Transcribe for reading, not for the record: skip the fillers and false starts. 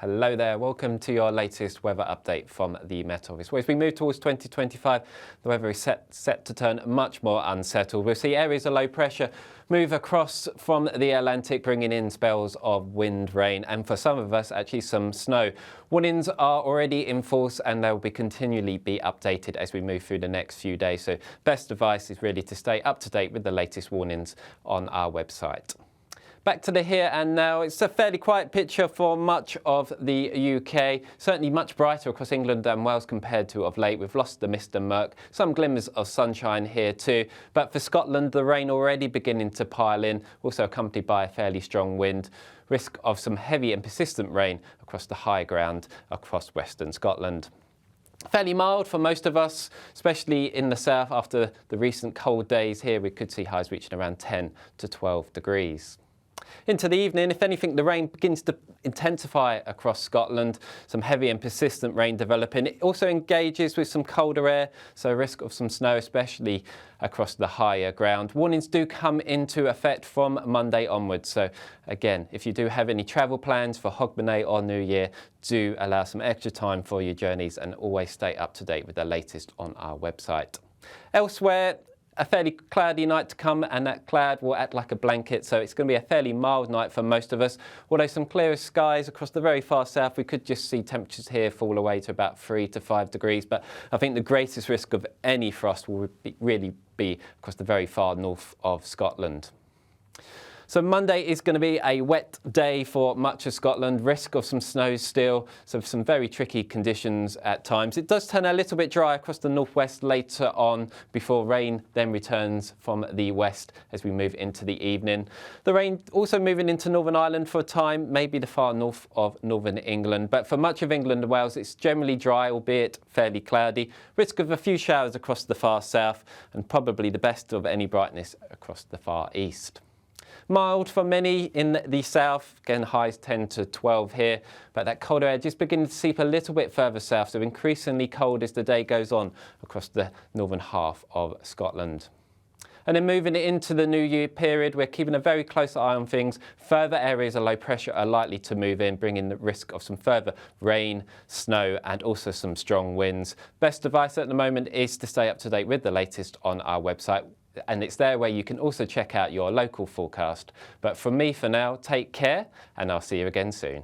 Hello there, welcome to your latest weather update from the Met Office. Well, as we move towards 2025, the weather is set to turn much more unsettled. We'll see areas of low pressure move across from the Atlantic, bringing in spells of wind, rain, and for some of us, actually some snow. Warnings are already in force and they'll continually be updated as we move through the next few days. So best advice is really to stay up to date with the latest warnings on our website. Back to the here and now. It's a fairly quiet picture for much of the UK, certainly much brighter across England and Wales compared to of late. We've lost the mist and murk, some glimmers of sunshine here too. But for Scotland, the rain already beginning to pile in, also accompanied by a fairly strong wind. Risk of some heavy and persistent rain across the high ground across western Scotland. Fairly mild for most of us, especially in the south after the recent cold days here. We could see highs reaching around 10 to 12 degrees. Into the evening, if anything, the rain begins to intensify across Scotland, some heavy and persistent rain developing. It also engages with some colder air, so risk of some snow, especially across the higher ground. Warnings do come into effect from Monday onwards, so again, if you do have any travel plans for Hogmanay or New Year, do allow some extra time for your journeys and always stay up to date with the latest on our website. Elsewhere, a fairly cloudy night to come, and that cloud will act like a blanket, so it's going to be a fairly mild night for most of us. Although some clearer skies across the very far south, we could just see temperatures here fall away to about 3 to 5 degrees. But I think the greatest risk of any frost will really be across the very far north of Scotland. So Monday is going to be a wet day for much of Scotland, risk of some snow still, so some very tricky conditions at times. It does turn a little bit dry across the northwest later on before rain then returns from the west as we move into the evening. The rain also moving into Northern Ireland for a time, maybe the far north of northern England, but for much of England and Wales it's generally dry, albeit fairly cloudy. Risk of a few showers across the far south and probably the best of any brightness across the far east. Mild for many in the south, again highs 10 to 12 here, but that colder air just beginning to seep a little bit further south, so increasingly cold as the day goes on across the northern half of Scotland. And then moving into the New Year period, we're keeping a very close eye on things. Further areas of low pressure are likely to move in, bringing the risk of some further rain, snow, and also some strong winds. Best advice at the moment is to stay up to date with the latest on our website. And it's there where you can also check out your local forecast. But from me for now, take care, and I'll see you again soon.